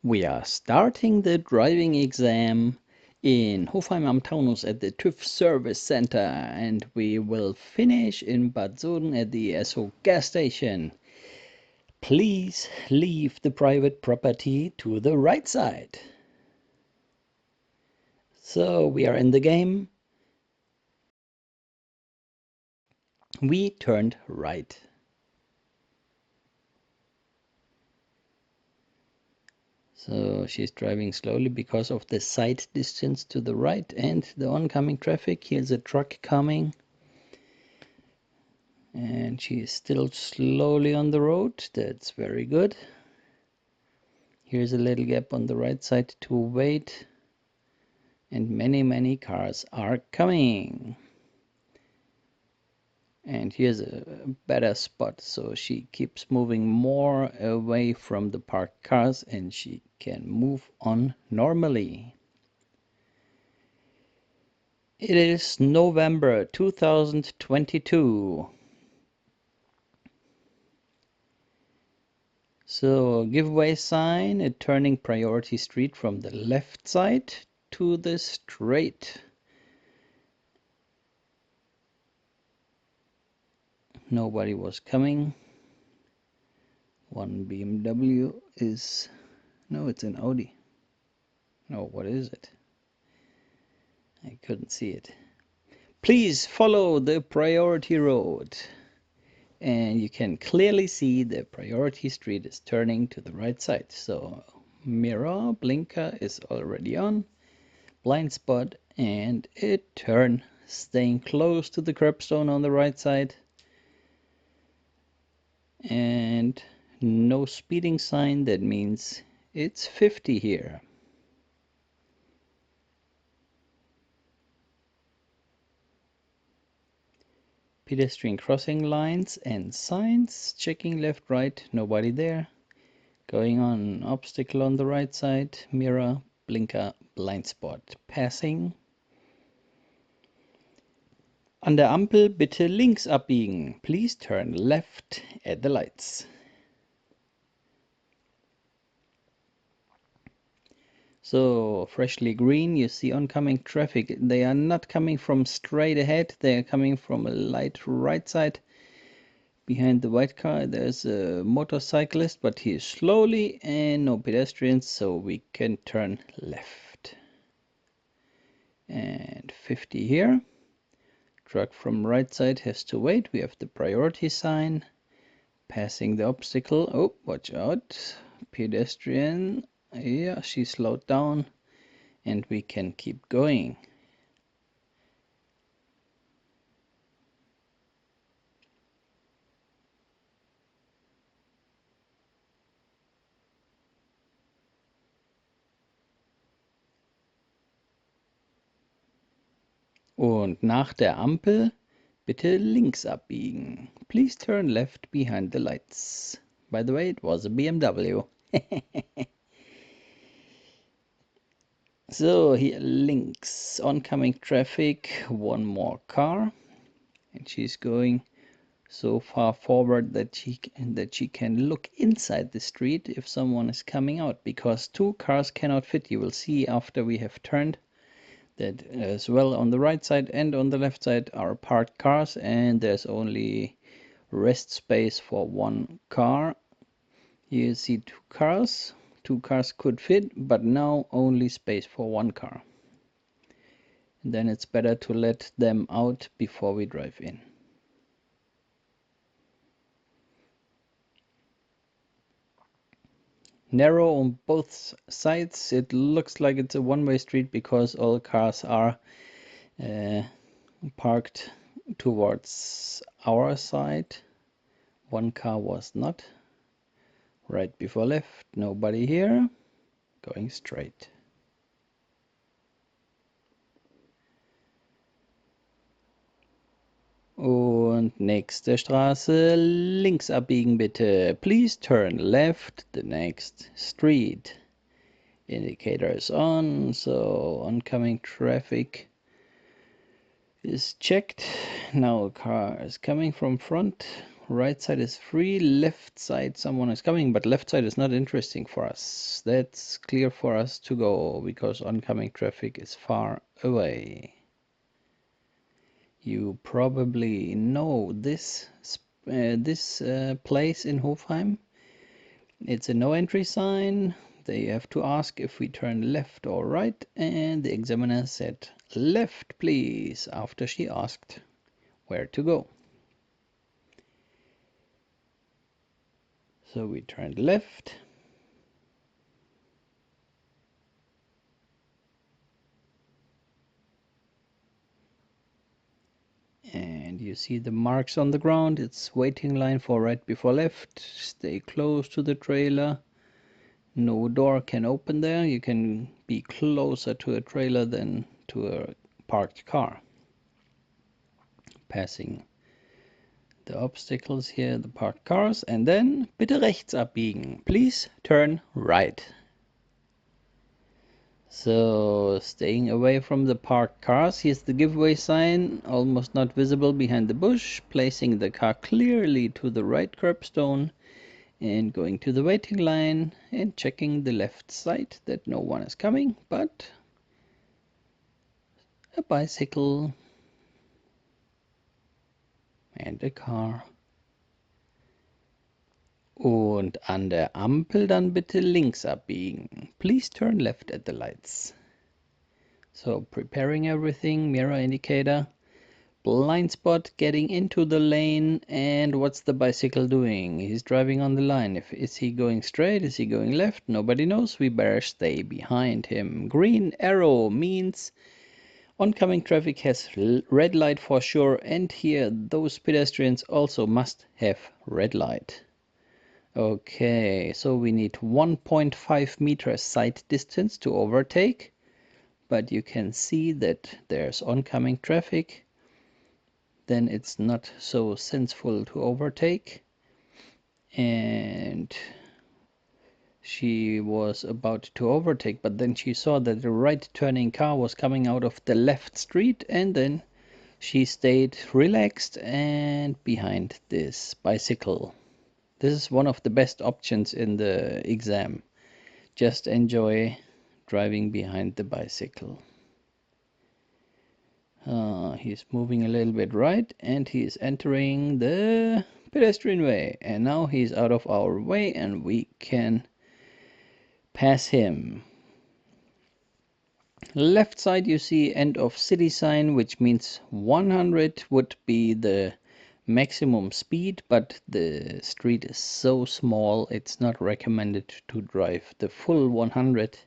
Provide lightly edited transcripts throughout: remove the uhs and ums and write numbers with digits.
We are starting the driving exam in Hofheim am Taunus at the TÜV Service Center, and we will finish in Bad Soden at the Esso gas station. Please leave the private property to the right side. So we are in the game. We turned right. So she's driving slowly because of the sight distance to the right and the oncoming traffic. Here's a truck coming. And she is still slowly on the road. That's very good. Here's a little gap on the right side to wait. And many cars are coming. And here's a better spot, so she keeps moving more away from the parked cars and she can move on normally. It is November 2022. So giveaway sign, a turning priority street from the left side to the straight. Nobody was coming. One BMW is, no, it's an Audi. No, what is it? I couldn't see it. Please follow the priority road. And you can clearly see the priority street is turning to the right side. So mirror blinker is already on, blind spot, and a turn, staying close to the curbstone on the right side. And no speeding sign, that means it's 50 here. Pedestrian crossing lines and signs, checking left, right, nobody there. Going on obstacle on the right side, mirror, blinker, blind spot, passing. An der Ampel bitte links abbiegen. Please turn left at the lights. So freshly green, you see oncoming traffic. They are not coming from straight ahead, they are coming from a light right side. Behind the white car there's a motorcyclist, but he is slowly, and no pedestrians, so we can turn left. And 50 here. Truck from right side has to wait. We have the priority sign. Passing the obstacle. Oh, watch out. Pedestrian. Yeah, she slowed down. And we can keep going. Und nach der Ampel bitte links abbiegen. Please turn left behind the lights. By the way, it was a BMW. So here links, oncoming traffic, one more car, and she's going so far forward that she can look inside the street if someone is coming out, because two cars cannot fit. You will see after we have turned that as well on the right side and on the left side are parked cars, and there's only rest space for one car. You see two cars could fit, but now only space for one car. And then it's better to let them out before we drive in. Narrow on both sides. It looks like it's a one-way street because all cars are parked towards our side. One car was not. Right before left, nobody here. Going straight. Und nächste Straße, links abbiegen bitte. Please turn left, the next street. Indicator is on, so oncoming traffic is checked. Now a car is coming from front, right side is free, left side someone is coming, but left side is not interesting for us. That's clear for us to go because oncoming traffic is far away. You probably know this place in Hofheim. It's a no entry sign. They have to ask if we turn left or right, and the examiner said left please after she asked where to go. So we turned left. And you see the marks on the ground. It's waiting line for right before left. Stay close to the trailer. No door can open there. You can be closer to a trailer than to a parked car. Passing the obstacles here, the parked cars, and then bitte rechts abbiegen. Please turn right. So staying away from the parked cars, here's the giveaway sign, almost not visible behind the bush, placing the car clearly to the right curbstone and going to the waiting line and checking the left side that no one is coming, but a bicycle and a car. Und an der Ampel dann bitte links abbiegen. Please turn left at the lights. So preparing everything, mirror indicator, blind spot, getting into the lane, and what's the bicycle doing? He's driving on the line. Is he going straight? Is he going left? Nobody knows. We better stay behind him. Green arrow means oncoming traffic has red light for sure, and here those pedestrians also must have red light. Okay, so we need 1.5 meters sight distance to overtake, but you can see that there's oncoming traffic. Then it's not so sensible to overtake. And she was about to overtake, but then she saw that the right turning car was coming out of the left street, and then she stayed relaxed and behind this bicycle. This is one of the best options in the exam. Just enjoy driving behind the bicycle. He's moving a little bit right, and he's entering the pedestrian way, and now he's out of our way and we can pass him. Left side you see end of city sign, which means 100 would be the maximum speed, but the street is so small it's not recommended to drive the full 100,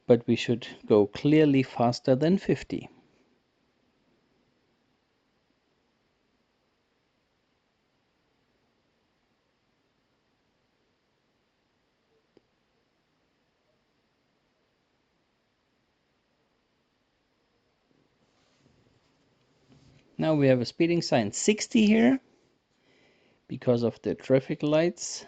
but we should go clearly faster than 50. Now we have a speeding sign 60 here because of the traffic lights.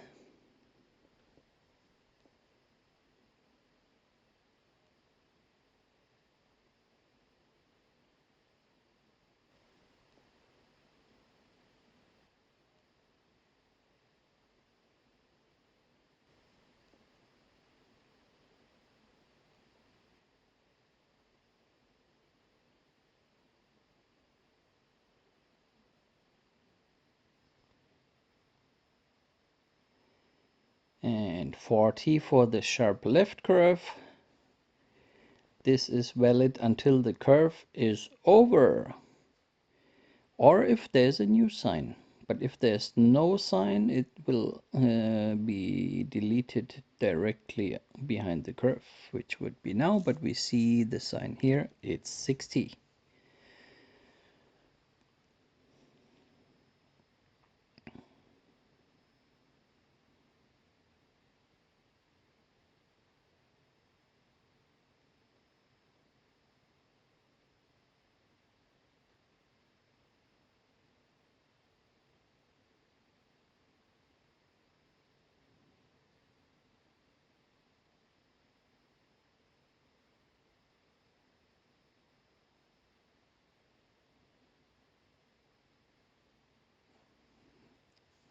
And 40 for the sharp left curve. This is valid until the curve is over, or if there's a new sign. But if there's no sign, it will be deleted directly behind the curve, which would be now, but we see the sign here, it's 60.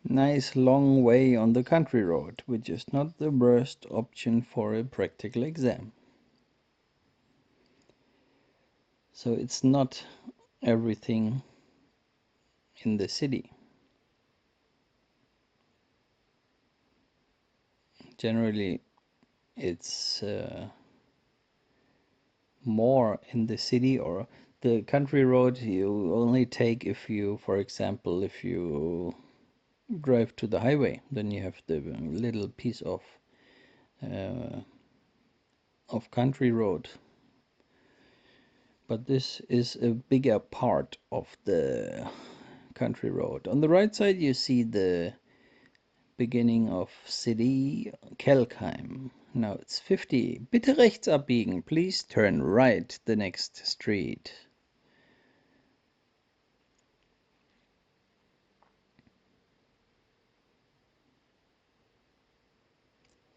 Nice long way on the country road, which is not the worst option for a practical exam. So it's not everything in the city. Generally, it's more in the city, or the country road you only take if you, for example, if you drive to the highway, then you have the little piece of country road. But this is a bigger part of the country road. On the right side you see the beginning of city Kelkheim. Now it's 50. Bitte rechts abbiegen. Please turn right the next street.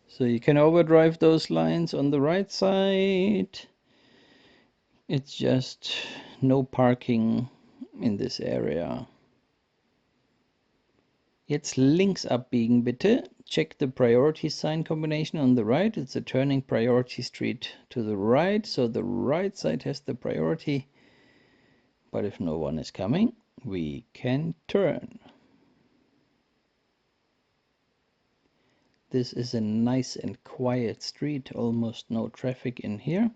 So you can overdrive those lines on the right side. It's just no parking in this area. Jetzt links abbiegen bitte. Check the priority sign combination on the right. It's a turning priority street to the right, so the right side has the priority. But if no one is coming, we can turn. This is a nice and quiet street, almost no traffic in here.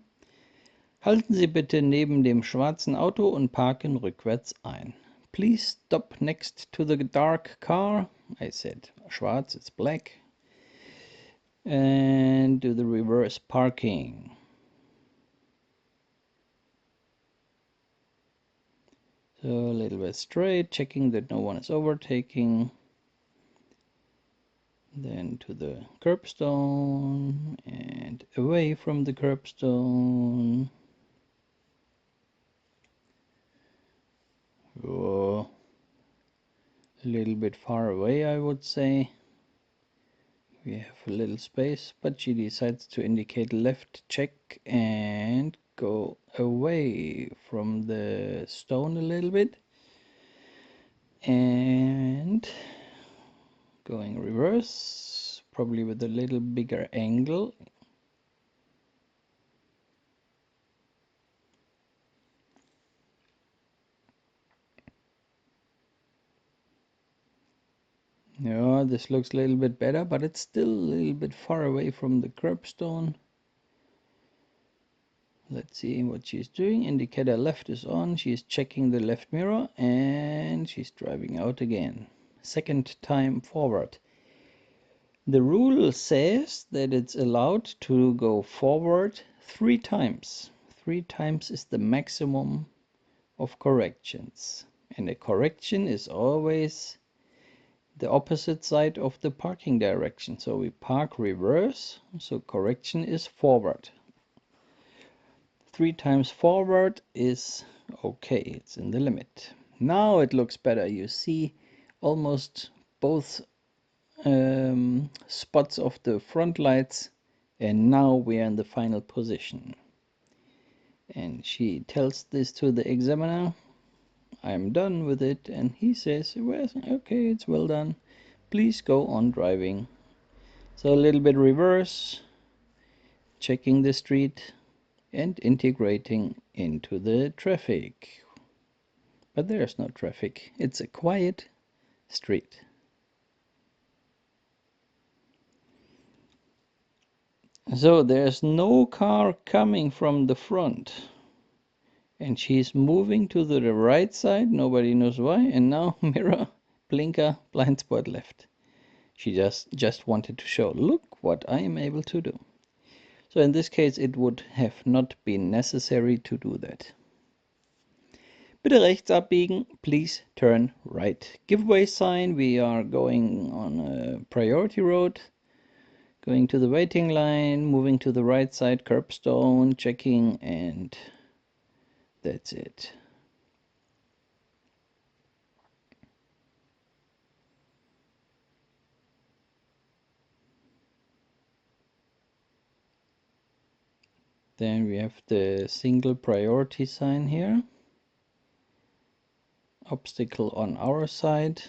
Halten Sie bitte neben dem schwarzen Auto und parken rückwärts ein. Please stop next to the dark car. I said schwarz, it's black. And do the reverse parking. So a little bit straight, checking that no one is overtaking. Then to the curbstone and away from the curbstone. Oh, a little bit far away, I would say. We have a little space, but she decides to indicate left, check, and go away from the stone a little bit. And going reverse, probably with a little bigger angle. Yeah, this looks a little bit better, but it's still a little bit far away from the curbstone. Let's see what she's doing. Indicator left is on. She's checking the left mirror and she's driving out again. Second time forward. The rule says that it's allowed to go forward 3 times. 3 times is the maximum of corrections. And a correction is always the opposite side of the parking direction. So we park reverse, so correction is forward. 3 times forward is okay, it's in the limit. Now it looks better. You see almost both spots of the front lights, and now we are in the final position. And she tells this to the examiner. I'm done with it, and he says, well, okay, it's well done. Please go on driving. So a little bit reverse, checking the street and integrating into the traffic. But there's no traffic. It's a quiet street. So there's no car coming from the front. And she's moving to the right side, nobody knows why, and now mirror, blinker, blind spot left. She just wanted to show, look what I am able to do. So in this case it would have not been necessary to do that. Bitte rechts abbiegen, please turn right. Giveaway sign, we are going on a priority road. Going to the waiting line, moving to the right side, curbstone, checking, and that's it. Then we have the single priority sign here. Obstacle on our side.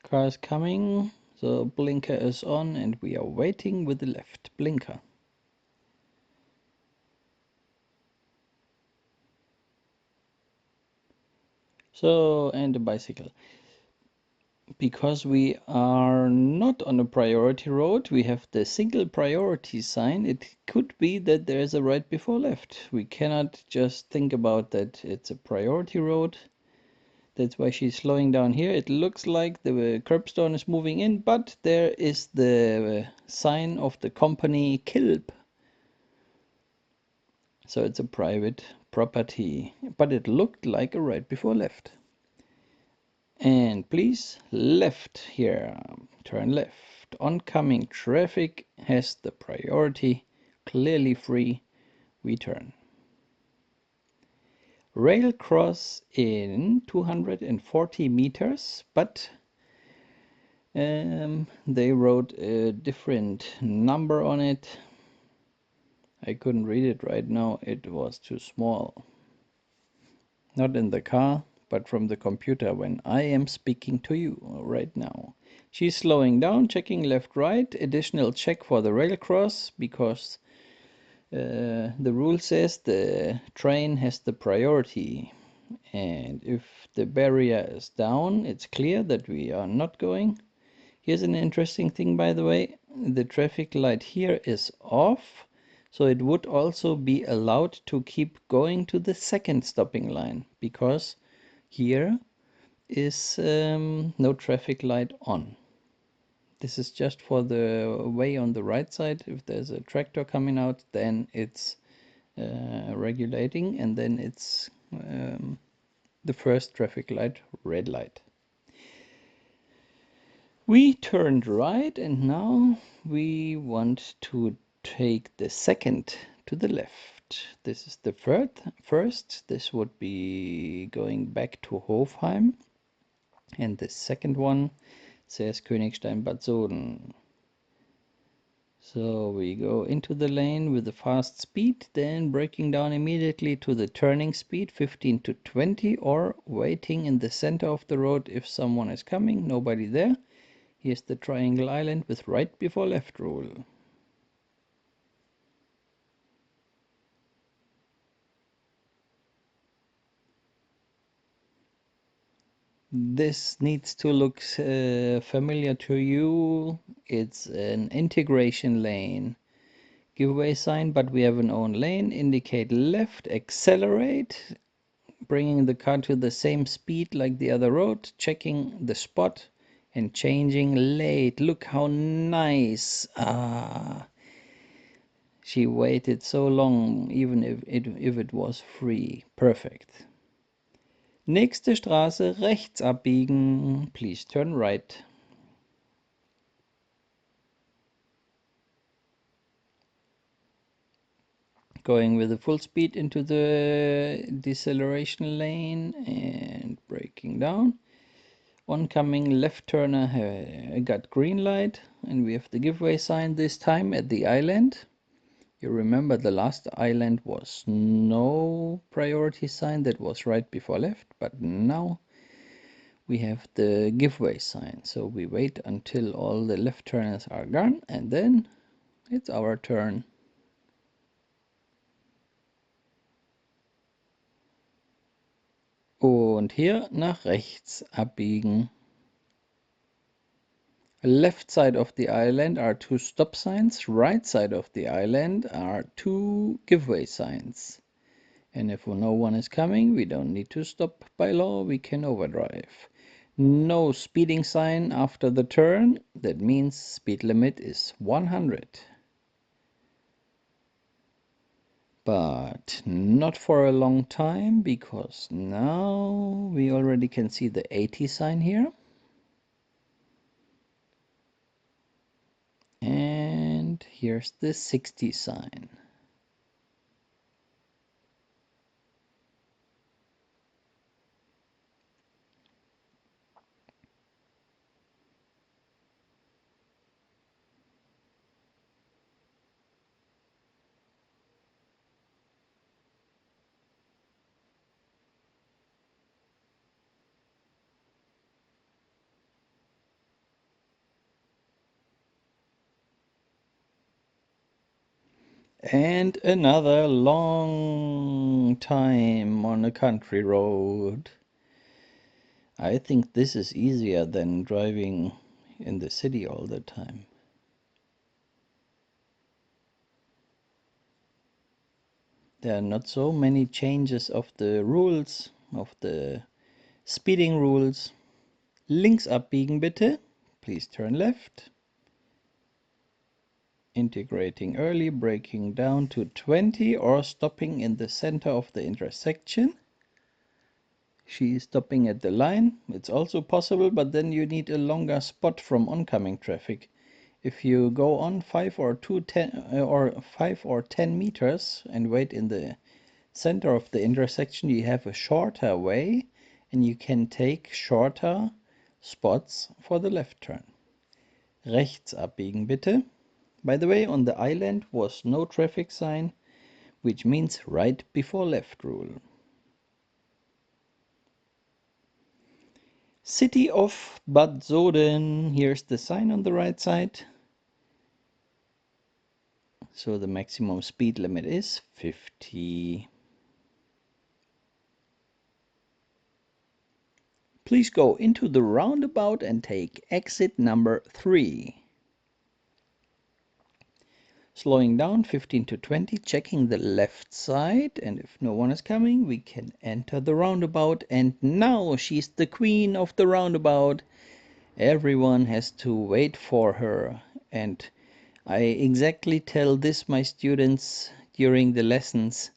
Car is coming, so blinker is on and we are waiting with the left blinker. So, and the bicycle. Because we are not on a priority road, we have the single priority sign. It could be that there is a right before left. We cannot just think about that it's a priority road. That's why she's slowing down here. It looks like the curbstone is moving in, but there is the sign of the company Kilp. So it's a private property, but it looked like a right before left. And please, left here, turn left. Oncoming traffic has the priority, clearly free, we turn. Rail cross in 240 meters, but they wrote a different number on it. I couldn't read it right now, it was too small. Not in the car, but from the computer when I am speaking to you right now. She's slowing down, checking left, right, additional check for the rail cross because the rule says the train has the priority. And if the barrier is down, it's clear that we are not going. Here's an interesting thing, by the way. The traffic light here is off, so it would also be allowed to keep going to the second stopping line, because here is no traffic light on. This is just for the way on the right side. If there's a tractor coming out, then it's regulating, and then it's the first traffic light, red light. We turned right, and now we want to take the second to the left. This is the first. This would be going back to Hofheim. And the second one says Königstein Bad Soden. So we go into the lane with a fast speed, then braking down immediately to the turning speed, 15 to 20, or waiting in the center of the road if someone is coming, nobody there. Here's the triangle island with right before left rule. This needs to look familiar to you. It's an integration lane. Giveaway sign, but we have an own lane. Indicate left, accelerate, bringing the car to the same speed like the other road, checking the spot and changing late. Look how nice. She waited so long, even if it was free. Perfect. Nächste Straße, rechts abbiegen. Please turn right. Going with the full speed into the deceleration lane and braking down. Oncoming left turner got green light, and we have the giveaway sign this time at the island. You remember the last island was no priority sign, that was right before left, but now we have the giveaway sign. So we wait until all the left turners are gone, and then it's our turn. Und hier nach rechts abbiegen. Left side of the island are 2 stop signs, right side of the island are 2 giveaway signs. And if no one is coming, we don't need to stop by law, we can overdrive. No speeding sign after the turn, that means speed limit is 100. But not for a long time, because now we already can see the 80 sign here. And here's the 60 sign. And another long time on a country road. I think this is easier than driving in the city all the time. There are not so many changes of the rules, of the speeding rules. Links abbiegen bitte. Please turn left. Integrating early, braking down to 20 or stopping in the center of the intersection. She is stopping at the line. It's also possible, but then you need a longer spot from oncoming traffic. If you go on 5 or 10 meters and wait in the center of the intersection, you have a shorter way and you can take shorter spots for the left turn. Rechts abbiegen bitte. By the way, on the island was no traffic sign, which means right before left rule. City of Bad Soden. Here's the sign on the right side. So the maximum speed limit is 50. Please go into the roundabout and take exit number 3. Slowing down 15 to 20, checking the left side, and if no one is coming, we can enter the roundabout. And now she's the queen of the roundabout. Everyone has to wait for her, and I exactly tell this my students during the lessons.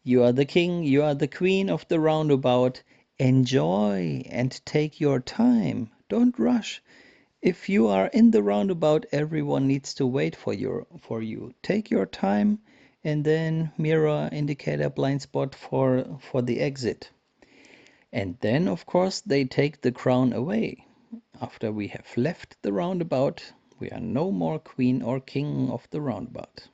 You are the king, you are the queen of the roundabout. Enjoy and take your time. Don't rush. If you are in the roundabout, everyone needs to wait for you. Take your time and then mirror, indicator, blind spot for the exit. And then, of course, they take the crown away. After we have left the roundabout, we are no more queen or king of the roundabout.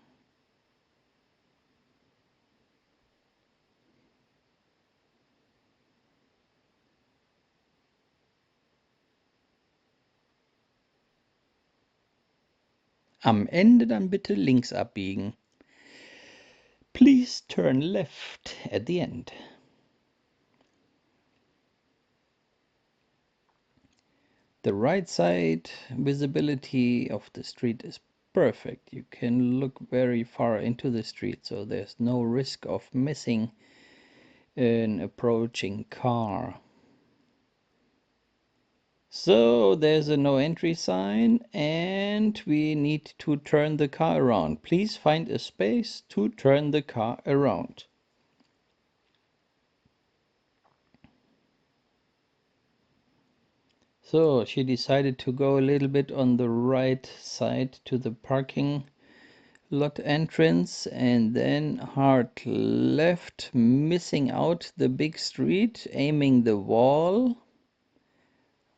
Am Ende dann bitte links abbiegen. Please turn left at the end. The right side visibility of the street is perfect. You can look very far into the street, so there's no risk of missing an approaching car. So there's a no entry sign and we need to turn the car around. Please find a space to turn the car around. So she decided to go a little bit on the right side to the parking lot entrance and then hard left, missing out the big street, aiming the wall,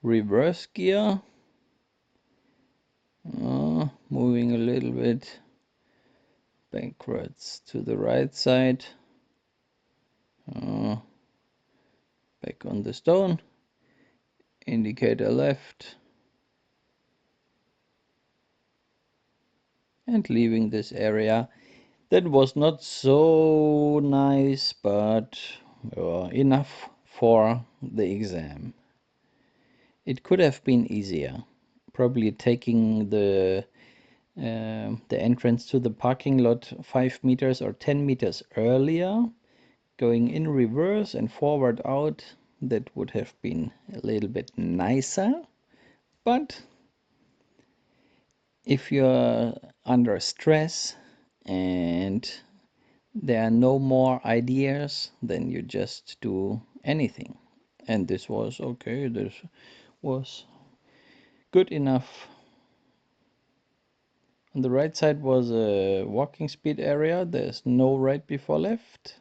reverse gear, moving a little bit backwards to the right side, back on the stone, indicator left, and leaving this area. That was not so nice, but enough for the exam. It could have been easier. Probably taking the entrance to the parking lot 5 meters or 10 meters earlier, going in reverse and forward out. That would have been a little bit nicer. But if you're under stress and there are no more ideas, then you just do anything. And this was okay, this was good enough. On the right side was a walking speed area. There's no right before left.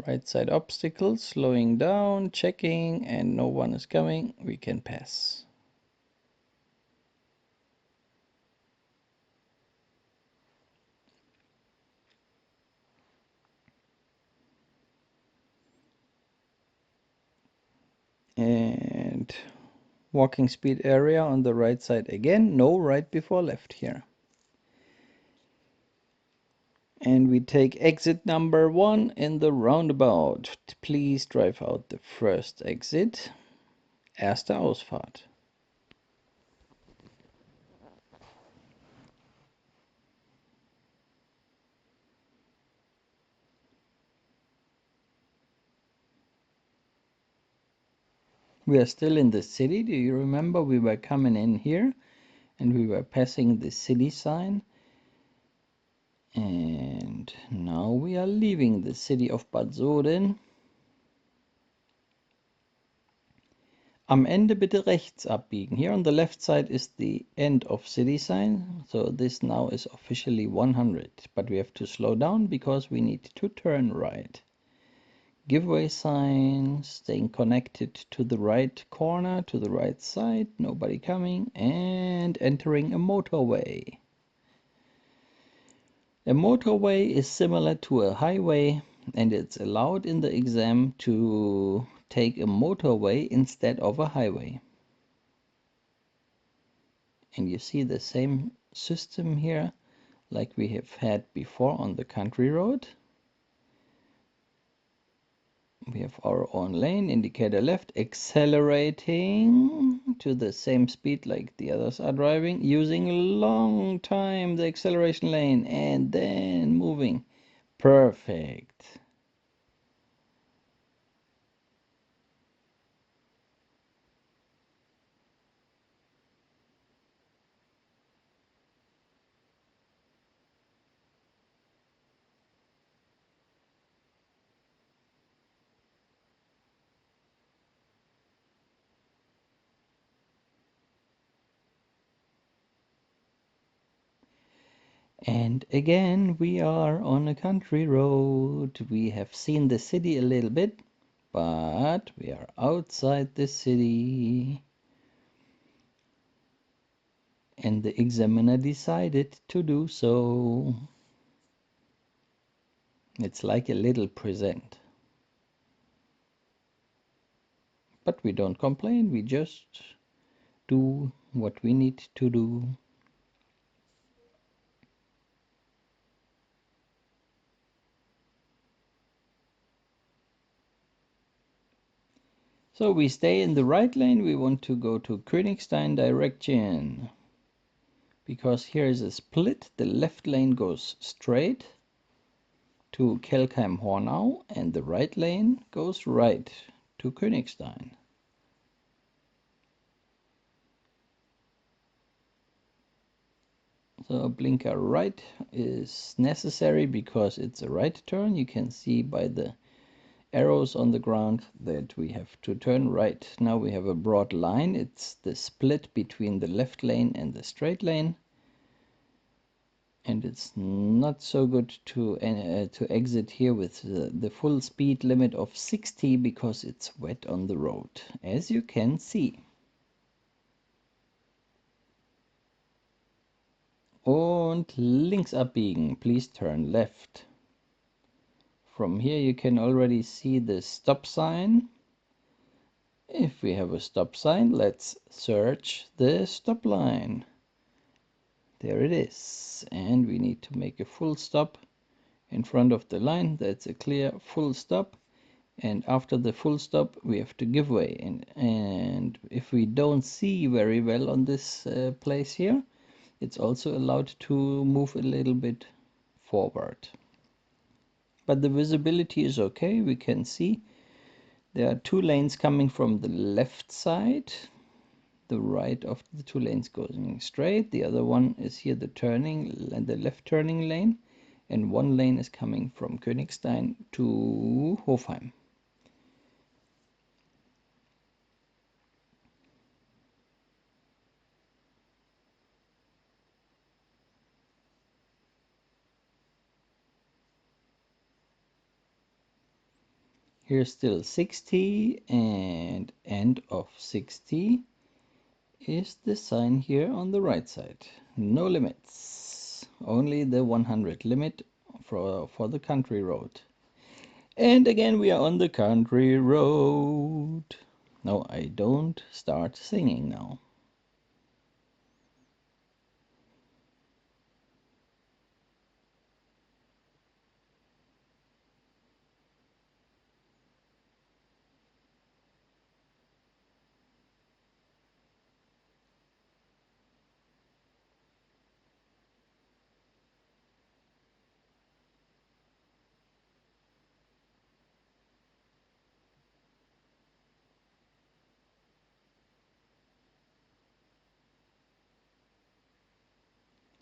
Right side obstacles, slowing down, checking, and no one is coming. We can pass. And Walking speed area on the right side again, no right before left here. And we take exit number 1 in the roundabout. Please drive out the first exit. Erste Ausfahrt. We are still in the city. Do you remember we were coming in here and we were passing the city sign? And now we are leaving the city of Bad Soden. Am Ende bitte rechts abbiegen. Here on the left side is the end of city sign. So this now is officially 100. But we have to slow down because we need to turn right. Giveaway sign, staying connected to the right corner, to the right side, nobody coming, and entering a motorway. A motorway is similar to a highway, and it's allowed in the exam to take a motorway instead of a highway. And you see the same system here like we have had before on the country road. We have our own lane, indicator left, accelerating to the same speed like the others are driving, using a long time the acceleration lane, and then moving. Perfect. And again, we are on a country road. We have seen the city a little bit, but we are outside the city. And the examiner decided to do so. It's like a little present. But we don't complain, we just do what we need to do. So we stay in the right lane, we want to go to Königstein direction. Because here is a split, the left lane goes straight to Kelkheim-Hornau and the right lane goes right to Königstein. So blinker right is necessary because it's a right turn. You can see by the arrows on the ground that we have to turn right. Now we have a broad line. It's the split between the left lane and the straight lane. And it's not so good to exit here with the full speed limit of 60 because it's wet on the road, as you can see. Und links abbiegen, please turn left. From here you can already see the stop sign. If we have a stop sign, let's search the stop line. There it is. And we need to make a full stop in front of the line. That's a clear full stop. And after the full stop, we have to give way. And if we don't see very well on this place here, it's also allowed to move a little bit forward. But the visibility is okay. We can see there are two lanes coming from the left side. The right of the two lanes going straight. The other one is here the turning and the left turning lane. And one lane is coming from Königstein to Hofheim. Here's still 60 and end of 60 is the sign here on the right side. No limits, only the 100 limit for the country road. And again we are on the country road. No, I don't start singing now.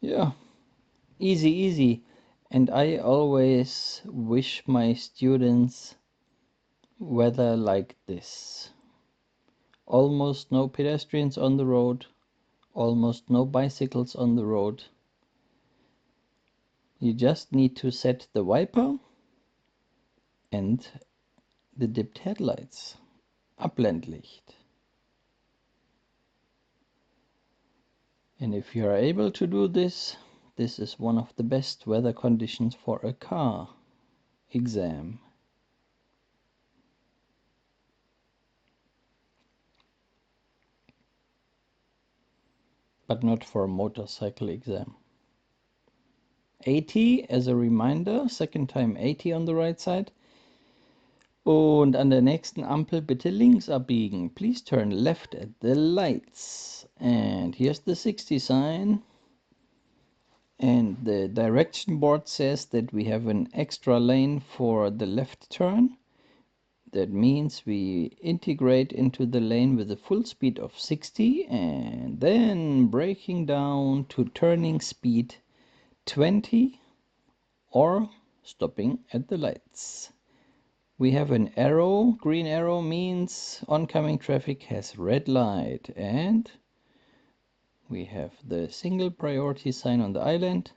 Yeah, easy, easy. And I always wish my students weather like this. Almost no pedestrians on the road, almost no bicycles on the road. You just need to set the wiper and the dipped headlights. Abblendlicht. And if you are able to do this, this is one of the best weather conditions for a car exam. But not for a motorcycle exam. 80 as a reminder, second time 80 on the right side. Und an der nächsten Ampel bitte links abbiegen. Please turn left at the lights. And here's the 60 sign. And the direction board says that we have an extra lane for the left turn. That means we integrate into the lane with a full speed of 60 and then braking down to turning speed 20 or stopping at the lights. We have an arrow. Green arrow means oncoming traffic has red light, and we have the single priority sign on the island.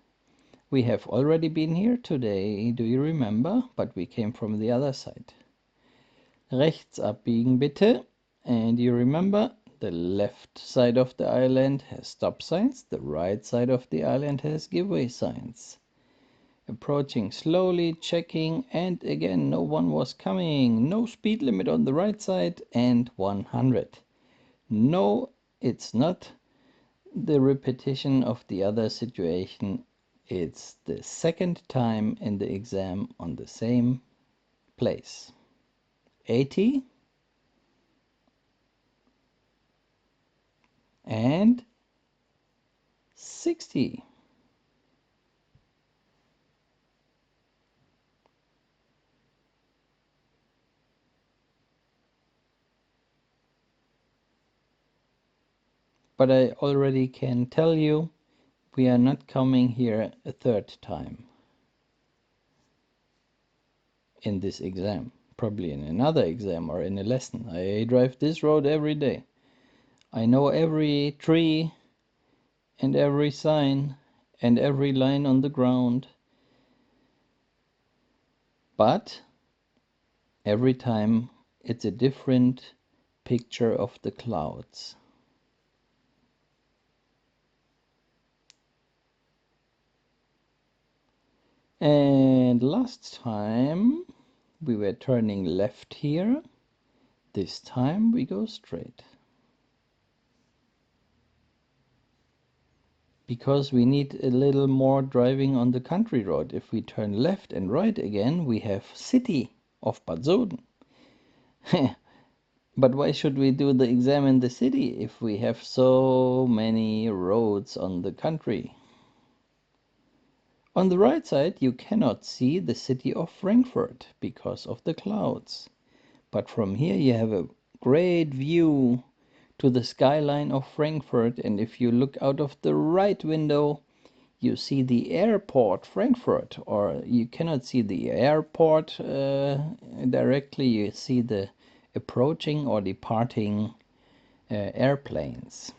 We have already been here today, do you remember? But we came from the other side. Rechts abbiegen bitte. And you remember, the left side of the island has stop signs, the right side of the island has giveaway signs. Approaching slowly, checking, and again, no one was coming. No speed limit on the right side and 100. No, it's not the repetition of the other situation. It's the second time in the exam on the same place. 80 and 60. But I already can tell you, we are not coming here a third time in this exam. Probably in another exam or in a lesson. I drive this road every day. I know every tree and every sign and every line on the ground. But every time it's a different picture of the clouds. And last time we were turning left here. This time we go straight. Because we need a little more driving on the country road. If we turn left and right again, we have city of Bad Soden. But why should we do the exam in the city if we have so many roads on the country? On the right side, you cannot see the city of Frankfurt because of the clouds. But from here you have a great view to the skyline of Frankfurt, and if you look out of the right window, you see the airport Frankfurt, or you cannot see the airport directly, you see the approaching or departing airplanes.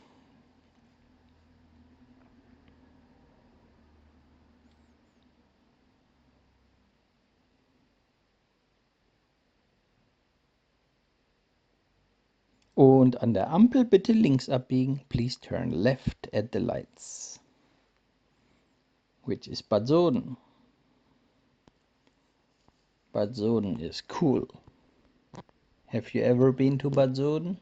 Und an der Ampel bitte links abbiegen. Please turn left at the lights. Which is Bad Soden. Bad Soden is cool. Have you ever been to Bad Soden?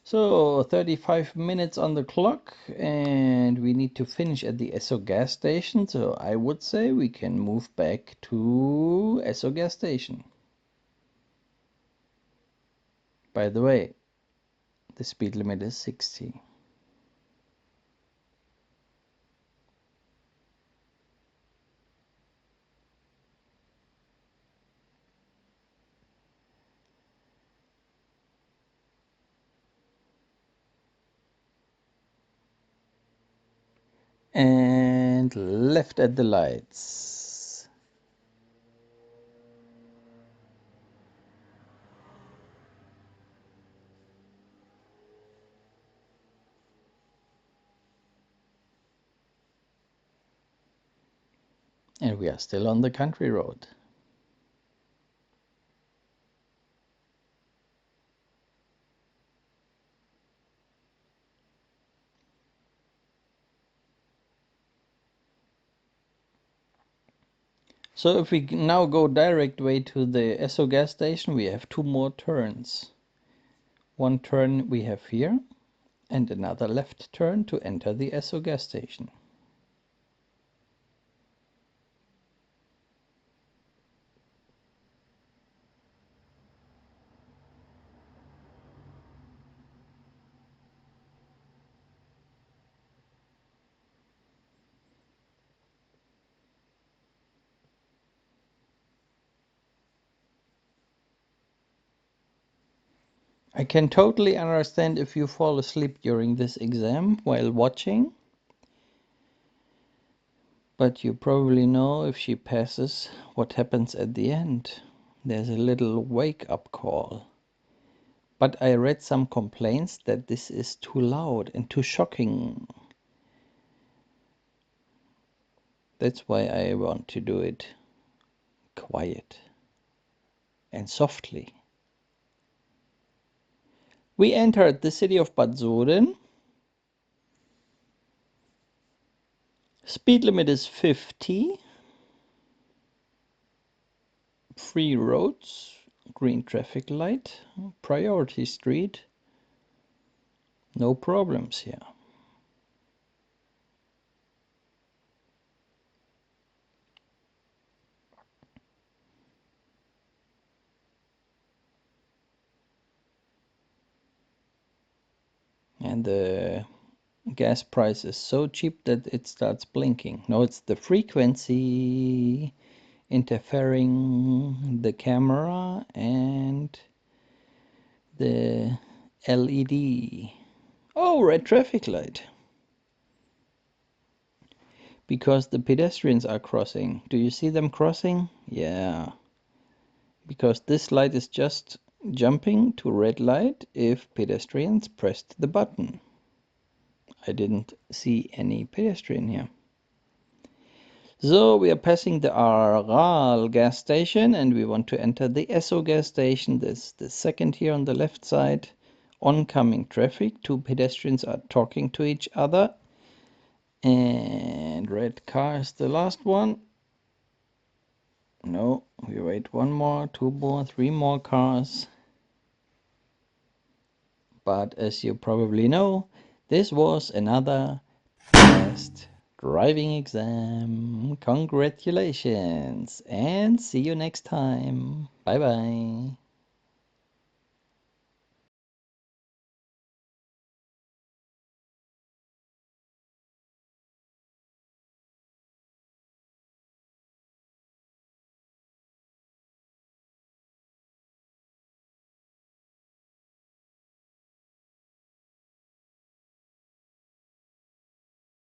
So 35 minutes on the clock, and we need to finish at the Esso gas station. So I would say we can move back to Esso gas station. By the way, the speed limit is 60. And left at the lights. And we are still on the country road. So if we now go direct way to the Esso gas station, we have 2 more turns. One turn we have here, and another left turn to enter the Esso gas station. I can totally understand if you fall asleep during this exam while watching, but you probably know if she passes what happens at the end. There's a little wake-up call. But I read some complaints that this is too loud and too shocking. That's why I want to do it quiet and softly. We entered the city of Bad Soden. Speed limit is 50. Free roads, green traffic light, priority street. No problems here. And the gas price is so cheap that it starts blinking. No, it's the frequency interfering the camera and the LED. Oh, red traffic light. Because the pedestrians are crossing. Do you see them crossing? Yeah. Because this light is just jumping to red light if pedestrians pressed the button. I didn't see any pedestrian here. So we are passing the Aral gas station and we want to enter the Esso gas station. This the second here on the left side. Oncoming traffic. 2 pedestrians are talking to each other. And red car is the last one. No, we wait 1 more, 2 more, 3 more cars. But as you probably know, this was another passed driving exam. Congratulations and see you next time. Bye bye.